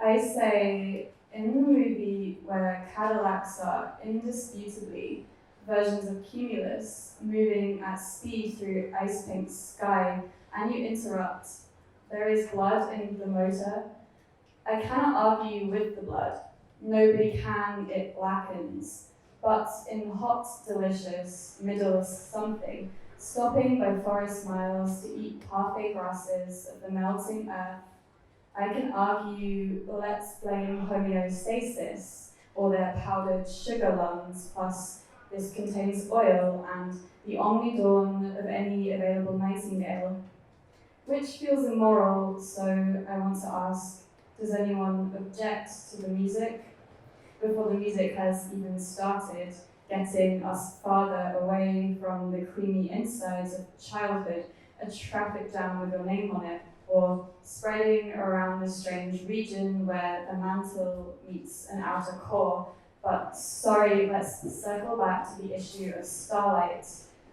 I say, in the movie where Cadillacs are indisputably versions of cumulus moving at speed through ice pink sky, and you interrupt, there is blood in the motor. I cannot argue with the blood. Nobody can, it blackens. But in hot, delicious, middle something, stopping by forest miles to eat parfait grasses of the melting earth, I can argue, let's blame homeostasis, or their powdered sugar lungs, plus this contains oil and the omni-dawn of any available nightingale. Which feels immoral, so I want to ask, does anyone object to the music? Before the music has even started, getting us farther away from the creamy insides of childhood, a traffic jam with your name on it, or spreading around the strange region where the mantle meets an outer core. But sorry, let's circle back to the issue of starlight.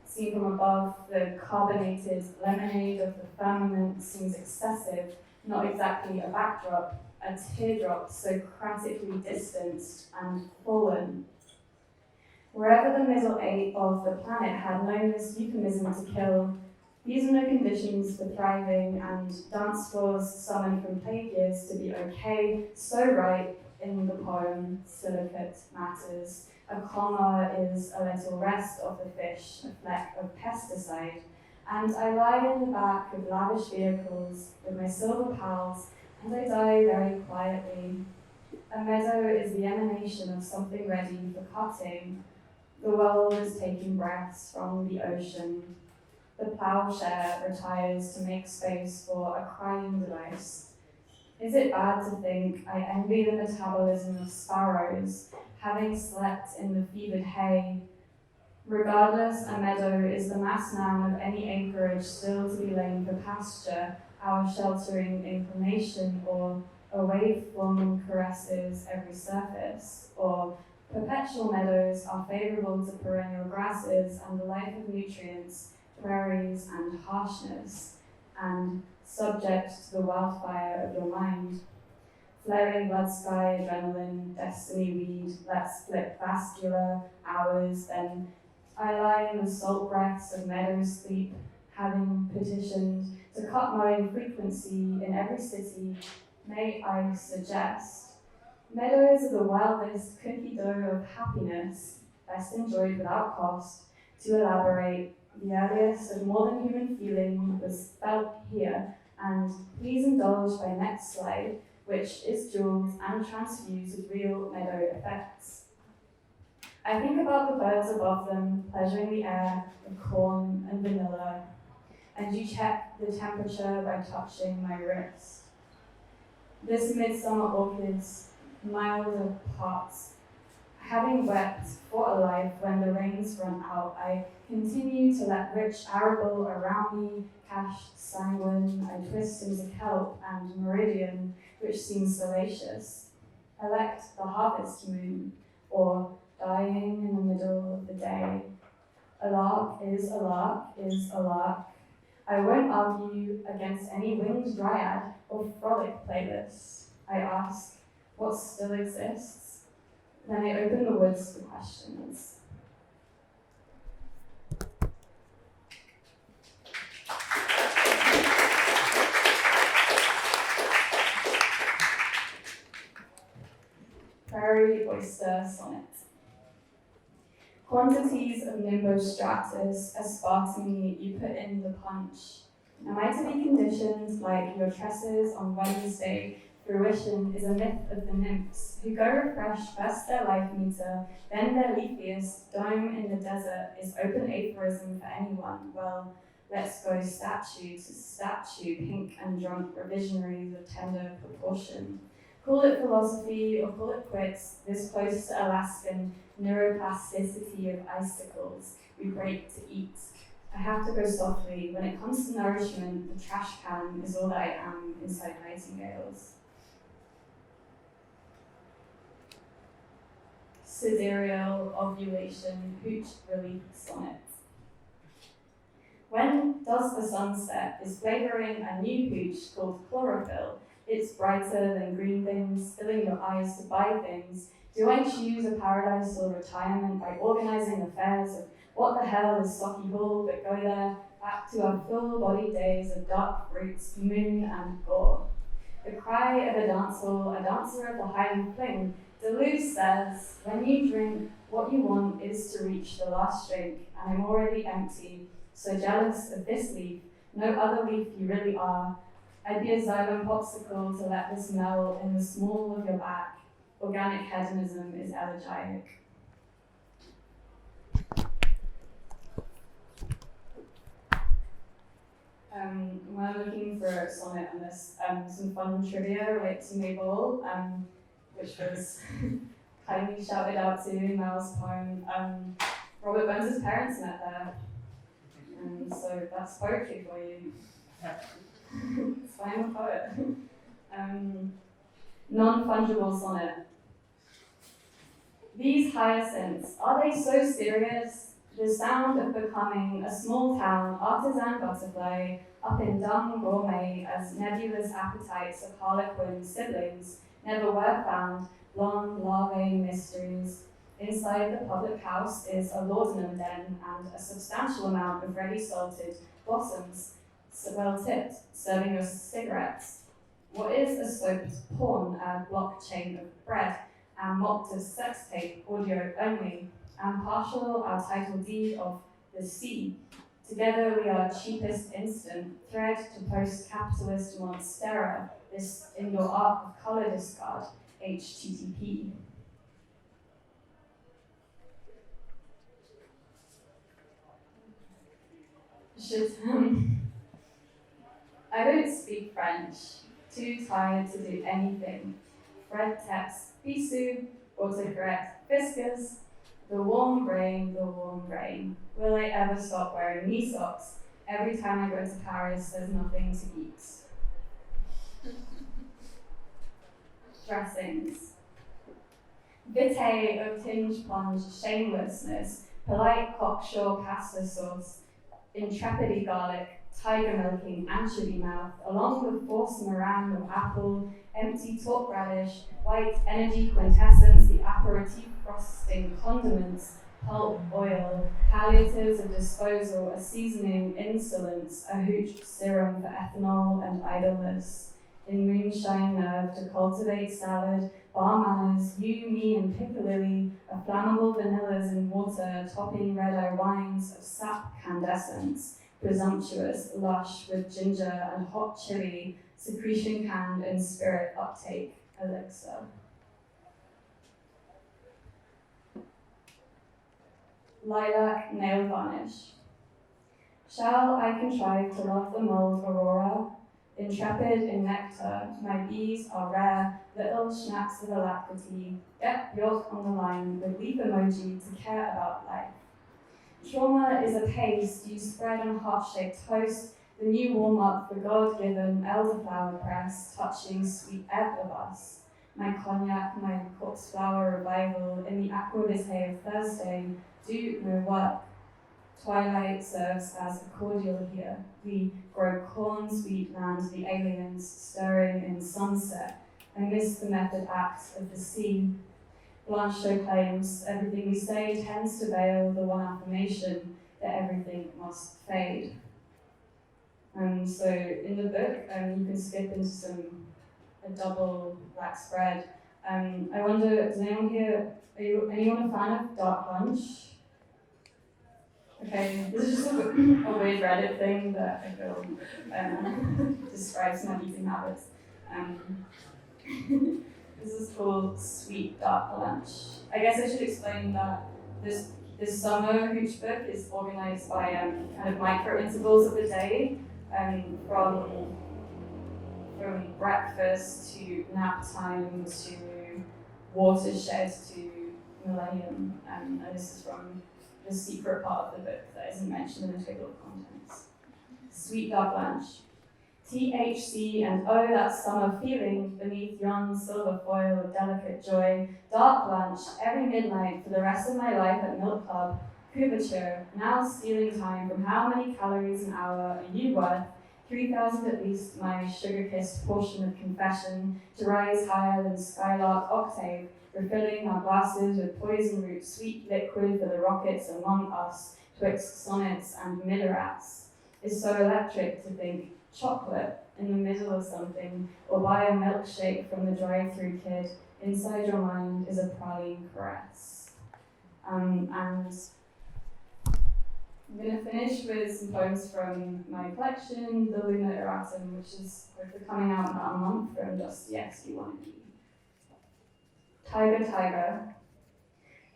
Seen from above, the carbonated lemonade of the firmament seems excessive, not exactly a backdrop, a teardrop Socratically distanced and fallen. Wherever the middle eight of the planet had known this euphemism to kill, these are no conditions for thriving, and dance floors summoned from plague years to be okay, so right in the poem, silicate matters. A comma is a little rest of the fish, a fleck of pesticide, and I lie in the back of lavish vehicles with my silver pals, and I die very quietly. A meadow is the emanation of something ready for cutting. The world is taking breaths from the ocean. The plowshare retires to make space for a crying device. Is it bad to think I envy the metabolism of sparrows, having slept in the fevered hay? Regardless, a meadow is the mass noun of any acreage still to be lain for pasture, our sheltering inclination, or a wave-flung caresses every surface, or perpetual meadows are favourable to perennial grasses and the life of nutrients, prairies and harshness, and subject to the wildfire of your mind. Flaring blood sky, adrenaline, destiny weed, let's flip vascular hours, then I lie in the salt breaths of meadow sleep, having petitioned to cut mowing frequency in every city. May I suggest, meadows are the wildest cookie dough of happiness, best enjoyed without cost. To elaborate, the earliest of more than human feeling was felt here, and please indulge my next slide, which is jeweled and transfused with real meadow effects. I think about the birds above them, pleasuring the air of corn and vanilla, and you check the temperature by touching my wrist. This midsummer orchids, milder parts, having wept for a life when the rains run out, I continue to let rich arable around me, cashed sanguine, I twist into kelp and meridian, which seems salacious. Elect the harvest moon, or dying in the middle of the day. A lark is a lark is a lark. I won't argue against any winged dryad or frolic playlist. I ask, what still exists? Then I open the woods for questions. Prairie Oyster Sonnet. Quantities of nimbostratus, aspartame you put in the punch. Am I to be conditioned like your tresses on Wednesday? Fruition is a myth of the nymphs, who go refresh first their life meter, then their leafiest dome in the desert is open aphorism for anyone. Well, let's go statue to statue, pink and drunk revisionaries of tender proportion. Call it philosophy or call it quits, this close to Alaskan neuroplasticity of icicles we break to eat. I have to go softly. When it comes to nourishment, the trash can is all that I am inside nightingales. Sidereal ovulation, hooch relief sonnet. When does the sun set is flavouring a new hooch called chlorophyll. It's brighter than green things, filling your eyes to buy things. Do I choose a paradise or retirement by organizing affairs of what the hell is Socky Hall, but go there, back to our full-bodied days of dark fruits, moon and gore. The cry of a dance hall, a dancer of the Highland fling. Deleuze says, when you drink, what you want is to reach the last drink, and I'm already empty, so jealous of this leaf, no other leaf you really are. I'd be a xylem popsicle to let this melt in the small of your back. Organic hedonism is elegiac. When I'm looking for a sonnet on this, some fun trivia related to Maybole, which was kindly shouted out to in Mel's poem. Robert Burns' parents met there, so that's poetry for you. It's why I'm a poet. Non-fungible sonnet. These hyacinths, are they so serious? The sound of becoming a small town artisan butterfly up in dumb gourmet as nebulous appetites of harlequin siblings never were found, blonde larvae mysteries. Inside the public house is a laudanum den and a substantial amount of ready salted blossoms, well tipped, serving your cigarettes. What is a soaped porn, a blockchain of bread, and mocked as sex tape, audio only, and partial our title deed of the sea. Together we are cheapest instant, thread to post-capitalist monstera, this indoor art of color discard, HTTP. I don't speak French, too tired to do anything. Red text, Bisou, autocorrect, Fiscus, the warm brain. Will I ever stop wearing knee socks? Every time I go to Paris, there's nothing to eat. Dressings. Vitae of tinge plunge shamelessness, polite cocksure pasta sauce, intrepidity garlic, tiger milking anchovy mouth, along with forced meringue of apple, empty torque radish, white energy quintessence, the aperitif frosting condiments, pulp oil, palliatives of disposal, a seasoning insolence, a hooch serum for ethanol and idleness. In moonshine nerve to cultivate salad, bar manners, you, me, and Piccalilli, a flammable vanillas in water, topping red-eye wines of sap candescence, presumptuous, lush with ginger and hot chili, secretion canned and spirit uptake elixir. Lilac nail varnish. Shall I contrive to love the mulled aurora? Intrepid in nectar, my bees are rare, little schnapps of alacrity. Get Bjork on the line with leaf emoji to care about life. Trauma is a paste you spread on heart-shaped toast, the new warm-up for God-given elderflower press, touching sweet ebb of us. My cognac, my corpse flower revival, in the aquavitae of Thursday, do no work. Twilight serves as a cordial here. We grow corn, sweet land, the aliens stirring in sunset. I miss the method acts of the sea. Blanchot claims everything we say tends to veil the one affirmation that everything must fade. So in the book, you can skip into a double black spread. I wonder, does anyone here, anyone a fan of Dark Lunch? Okay, this is just a weird Reddit thing that I feel describes my eating habits. This is called Sweet Dark Lunch. I guess I should explain that this summer Hooch book is organized by kind of micro intervals of the day, from breakfast to nap time to watershed to millennium, and this is from the secret part of the book that isn't mentioned in the table of contents. Sweet Dark Lunch. THC and oh, that summer feeling beneath yon silver foil of delicate joy. Dark lunch every midnight for the rest of my life at Milk Club. Couverture, now stealing time from how many calories an hour are you worth? 3,000 at least my sugar-kissed portion of confession, to rise higher than skylark octave, refilling our glasses with poison root sweet liquid for the rockets among us, twixt sonnets and midderats. It's so electric to think chocolate in the middle of something, or buy a milkshake from the drive-through kid. Inside your mind is a praline caress. And I'm going to finish with some poems from my collection, the Luna Erratum, which is hopefully coming out in about a month, from Dostoyevsky Wannabe. Tiger, tiger.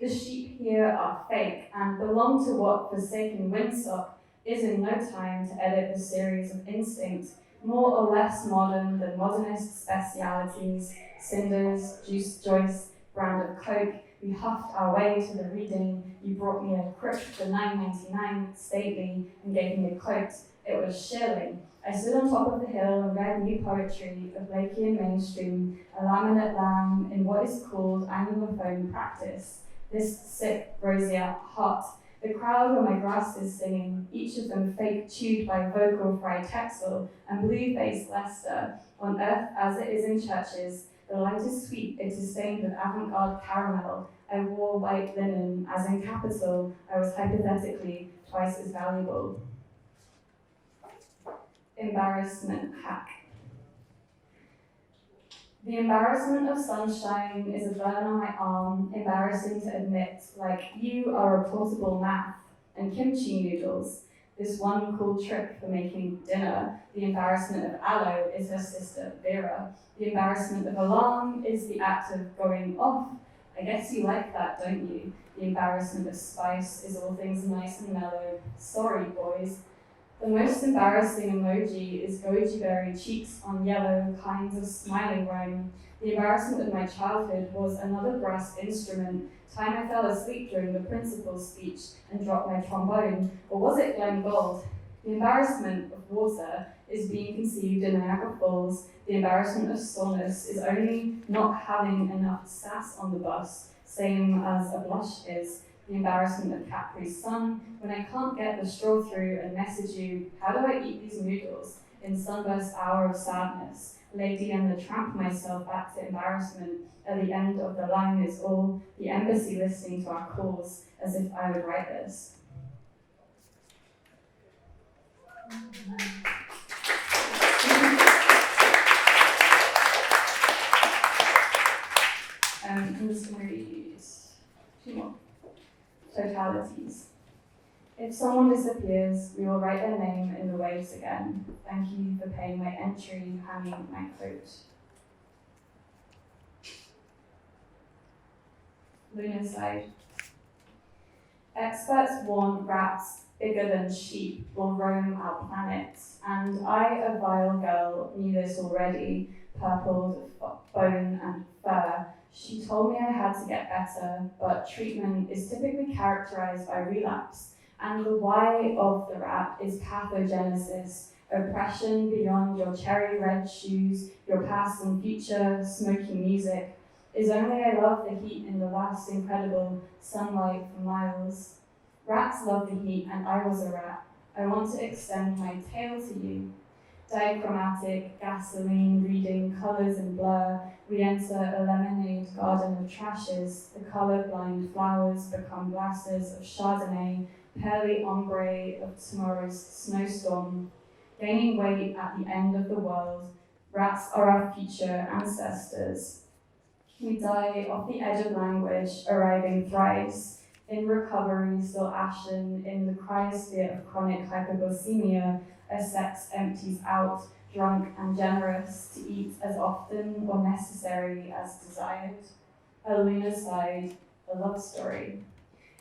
The sheep here are fake and belong to what forsaken windsock is in no time to edit the series of instinct, more or less modern than modernist specialities, cinders, juice joyce, brand of Coke. We huffed our way to the reading. You brought me a crook for $9.99 stately and gave me a coat. It was shilling. I stood on top of the hill and read new poetry of Blakean mainstream, a laminate lamb in what is called anglophone practice. This sick, roseate hot. The crowd where my grass is singing, each of them fake chewed by vocal fry Texel and blue-faced Leicester. On earth as it is in churches, the light is sweet, it is stained with avant-garde caramel. I wore white linen, as in capital, I was hypothetically twice as valuable. Embarrassment hack. The embarrassment of sunshine is a burn on my arm, embarrassing to admit, like you are a portable math and kimchi noodles. This one cool trick for making dinner. The embarrassment of aloe is her sister Vera. The embarrassment of alarm is the act of going off. I guess you like that, don't you? The embarrassment of spice is all things nice and mellow. Sorry, boys. The most embarrassing emoji is goji berry cheeks on yellow, kinds of smiling rhyme. The embarrassment of my childhood was another brass instrument. Time I fell asleep during the principal's speech and dropped my trombone, or was it Glenn Gould? The embarrassment of water is being conceived in Niagara Falls. The embarrassment of soreness is only not having enough sass on the bus, same as a blush is. The embarrassment of Capri Sun, when I can't get the straw through and message you, how do I eat these noodles? In sunburst hour of sadness, Lady and the Tramp myself back to embarrassment. At the end of the line is all the embassy listening to our calls, as if I would write this. I'm just going to read 2 more. Totalities. If someone disappears, we will write their name in the waves again. Thank you for paying my entry, hanging my coat. Lunar side. Experts warn rats bigger than sheep will roam our planet, and I, a vile girl, knew this already, purpled bone and fur. She told me I had to get better, but treatment is typically characterized by relapse, and the why of the rat is pathogenesis, oppression beyond your cherry red shoes, your past and future, smoky music. Is only I love the heat in the last incredible sunlight for miles. Rats love the heat, and I was a rat. I want to extend my tail to you. Dichromatic, gasoline, reading, colours and blur, we enter a lemonade garden of trashes. The colour-blind flowers become glasses of Chardonnay, pearly ombre of tomorrow's snowstorm. Gaining weight at the end of the world, rats are our future ancestors. We die off the edge of language, arriving thrice. In recovery, still ashen, in the cryosphere of chronic hypoglycemia, as sex empties out, drunk and generous, to eat as often or necessary as desired. A lunar side, a love story.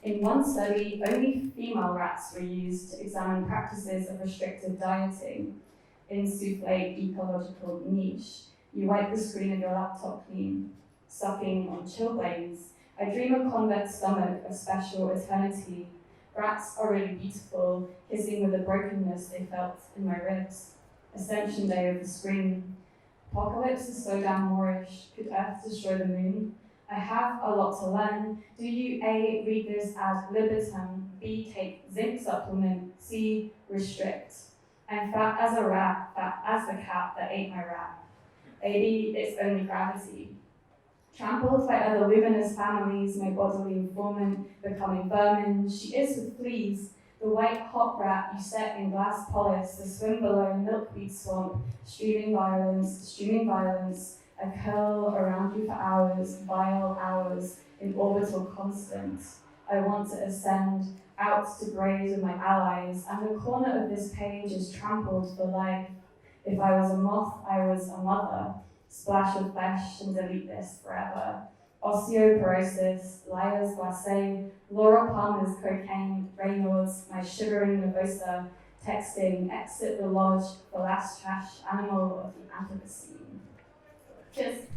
In one study, only female rats were used to examine practices of restrictive dieting. In souffle ecological niche, you wipe the screen of your laptop clean, sucking on chilblains. I dream a convex stomach of special eternity. Rats are really beautiful, hissing with the brokenness they felt in my ribs. Ascension day of the screen. Apocalypse is so damn Moorish. Could Earth destroy the moon? I have a lot to learn. Do you A, read this ad libitum, B, take zinc supplement, C, restrict? I'm fat as a rat, fat as the cat that ate my rat. Maybe it's only gravity. Trampled by other luminous families, my bodily informant becoming vermin, she is with fleas, the white hot rat you set in glass polish to swim below milkweed swamp, streaming violence, a curl around you for hours, vile hours, in orbital constant. I want to ascend, out to graze with my allies, and the corner of this page is trampled for life. If I was a moth, I was a mother. Splash of flesh and delete this forever. Osteoporosis, liars glacé, Laura Palmer's cocaine, Reynolds, my shivering nervosa, texting, exit the lodge, the last trash animal of the anthropocene. Cheers.